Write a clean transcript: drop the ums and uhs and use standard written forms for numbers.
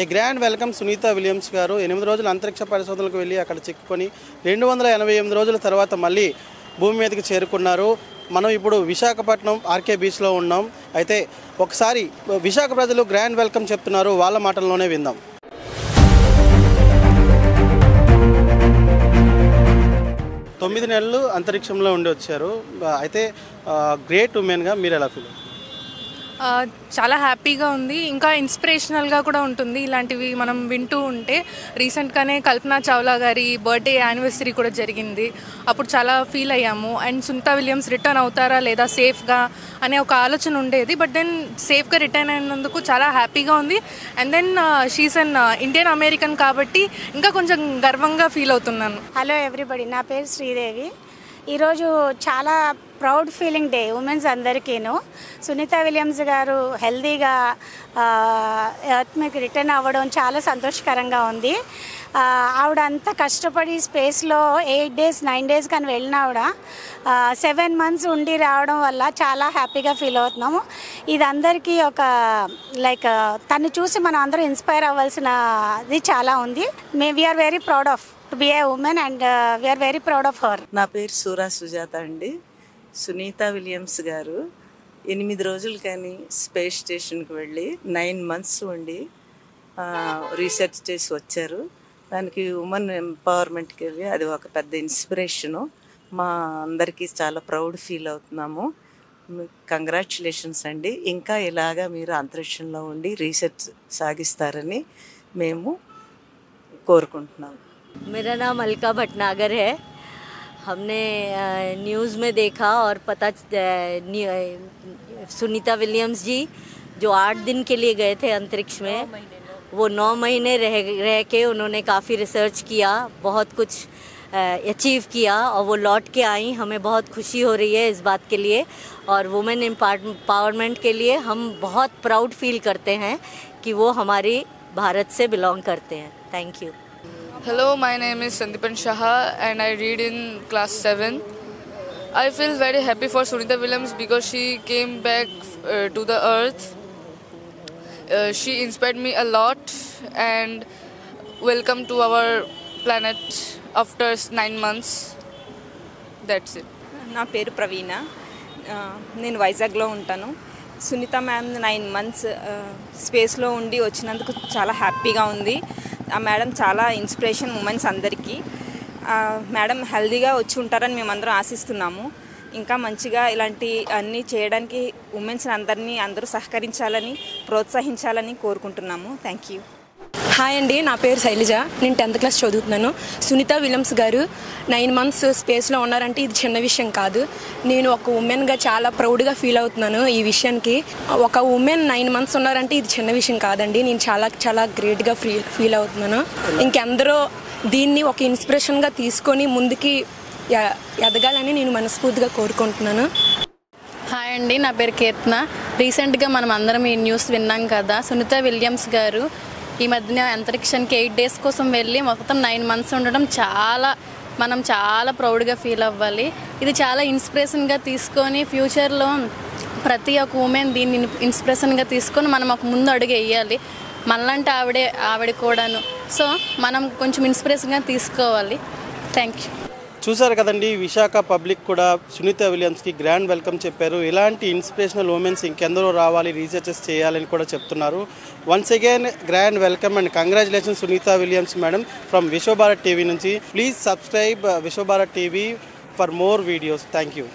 ఏ grand welcome Sunitha Williams గారు 8 రోజుల అంతరిక్ష పరిశోధనలకు వెళ్ళి అక్కడ చిక్కుకొని 288 రోజుల తర్వాత మళ్ళీ భూమి మీదకి చేరుకున్నారు. మనం ఇప్పుడు విశాఖపట్నం ఆర్కే బీచ్లో ఉన్నాం. అయితే ఒకసారి విశాఖ ప్రజలు గ్రాండ్ వెల్కమ్ చెప్తున్నారు, వాళ్ళ మాటల్లోనే విందాం. తొమ్మిది నెలలు అంతరిక్షంలో ఉండి వచ్చారు. అయితే గ్రేట్ ఉమెన్గా మీరు ఎలా ఫీల్? చాలా హ్యాపీగా ఉంది. ఇంకా ఇన్స్పిరేషనల్గా కూడా ఉంటుంది ఇలాంటివి మనం వింటూ ఉంటే. రీసెంట్గానే కల్పనా చావ్లా గారి బర్త్డే యానివర్సరీ కూడా జరిగింది. అప్పుడు చాలా ఫీల్ అయ్యాము. అండ్ సునీతా విలియమ్స్ రిటర్న్ అవుతారా లేదా సేఫ్గా అనే ఒక ఆలోచన ఉండేది. బట్ దెన్ సేఫ్గా రిటర్న్ అయినందుకు చాలా హ్యాపీగా ఉంది. And then she's an Indian American కాబట్టి ఇంకా కొంచెం గర్వంగా ఫీల్ అవుతున్నాను. హలో ఎవ్రీబడి, నా పేరు శ్రీదేవి. ఈరోజు చాలా ప్రౌడ్ ఫీలింగ్ డే ఉమెన్స్ అందరికీను. సునీతా విలియమ్స్ గారు హెల్దీగా ఎర్త్ మీకు రిటర్న్ అవ్వడం చాలా సంతోషకరంగా ఉంది. ఆవిడ అంత కష్టపడి స్పేస్లో 8 days 9 days కానీ వెళ్ళిన ఆవిడ 7 months ఉండి రావడం వల్ల చాలా హ్యాపీగా ఫీల్ అవుతున్నాము. ఇది అందరికీ ఒక లైక్ తను చూసి మనం అందరూ ఇన్స్పైర్ అవ్వాల్సినది చాలా ఉంది. We're very proud of to be a woman and we're very proud of her. నా పేరు సూరా సుజాత అండి. సునీతా విలియమ్స్ గారు 8 రోజులు కానీ స్పేస్ స్టేషన్కి వెళ్ళి 9 months ఉండి రీసెర్చ్ చేసి వచ్చారు. దానికి ఉమెన్ ఎంపవర్మెంట్కి అది ఒక పెద్ద ఇన్స్పిరేషను. మా అందరికీ చాలా ప్రౌడ్ ఫీల్ అవుతున్నాము. కంగ్రాచ్యులేషన్స్ అండి. ఇంకా ఇలాగా మీరు అంతరిక్షంలో ఉండి రీసెర్చ్ సాగిస్తారని మేము కోరుకుంటున్నాము. मेरा नाम अलका भटनागर है. हमने न्यूज़ में देखा और पता सुनीता विलियम्स जी जो 8 दिन के लिए गए थे अंतरिक्ष में, वो 9 महीने रह के उन्होंने काफ़ी रिसर्च किया, बहुत कुछ अचीव किया और वो लौट के आई. हमें बहुत खुशी हो रही है इस बात के लिए और वुमेन एम्पावरमेंट के लिए हम बहुत प्राउड फील करते हैं कि वो हमारी भारत से बिलोंग करते हैं. Thank you. Hello, my name is Sandipan Shaha and I read in class 7. I feel very happy for Sunita Williams because she came back to the earth. She inspired me a lot and welcome to our planet after 9 months. That's it. నా పేరు ప్రవీణ. నేను వైజాగ్లో ఉంటాను. Sunitha ma'am 9 months స్పేస్లో ఉండి వచ్చినందుకు చాలా హ్యాపీగా ఉంది. ఆ మేడం చాలా ఇన్స్పిరేషన్ ఉమెన్స్ అందరికీ. మేడం హెల్దీగా వచ్చి ఉంటారని మేమందరం ఆశిస్తున్నాము. ఇంకా మంచిగా ఇలాంటి అన్నీ చేయడానికి ఉమెన్స్ అందరినీ అందరూ సహకరించాలని ప్రోత్సహించాలని కోరుకుంటున్నాము. Thank you. హాయ్ అండి, నా పేరు శైలజ. నేను 10th class చదువుతున్నాను. సునీతా విలియమ్స్ గారు 9 months స్పేస్లో ఉన్నారంటే ఇది చిన్న విషయం కాదు. నేను ఒక ఉమెన్గా చాలా ప్రౌడ్గా ఫీల్ అవుతున్నాను ఈ విషయానికి. ఒక ఉమెన్ 9 months ఉన్నారంటే ఇది చిన్న విషయం కాదండి. నేను చాలా చాలా గ్రేట్గా ఫీల్ అవుతున్నాను. ఇంకెందరో దీన్ని ఒక ఇన్స్పిరేషన్గా తీసుకొని ముందుకి ఎదగాలని నేను మనస్ఫూర్తిగా కోరుకుంటున్నాను. హాయ్ అండి, నా పేరు కీర్తన. రీసెంట్గా మనం అందరం ఈ న్యూస్ విన్నాం కదా. సునీతా విలియమ్స్ గారు ఈ మధ్యన అంతరిక్షానికి 8 days కోసం వెళ్ళి మొత్తం 9 months ఉండడం మనం చాలా ప్రౌడ్గా ఫీల్ అవ్వాలి. ఇది చాలా ఇన్స్పిరేషన్గా తీసుకొని ఫ్యూచర్లో ప్రతి ఒక్క ఉమెన్ దీన్ని ఇన్స్పిరేషన్గా తీసుకొని మనం ఒక ముందు అడుగు వేయాలి. మనలాంటి ఆవిడ కూడాను. సో మనం కొంచెం ఇన్స్పిరేషన్గా తీసుకోవాలి. Thank you. చూసారు కదండి, విశాఖ పబ్లిక్ కూడా సునీతా విలియమ్స్కి గ్రాండ్ వెల్కమ్ చెప్పారు. ఇలాంటి ఇన్స్పిరేషనల్ ఉమెన్స్ ఇంకెందరో రావాలి, రీసెర్చెస్ చేయాలని కూడా చెప్తున్నారు. Once again grand welcome and congratulations Sunita Williams madam from Vishwabharat TV నుంచి. Please subscribe Vishwabharat TV for more videos. Thank you.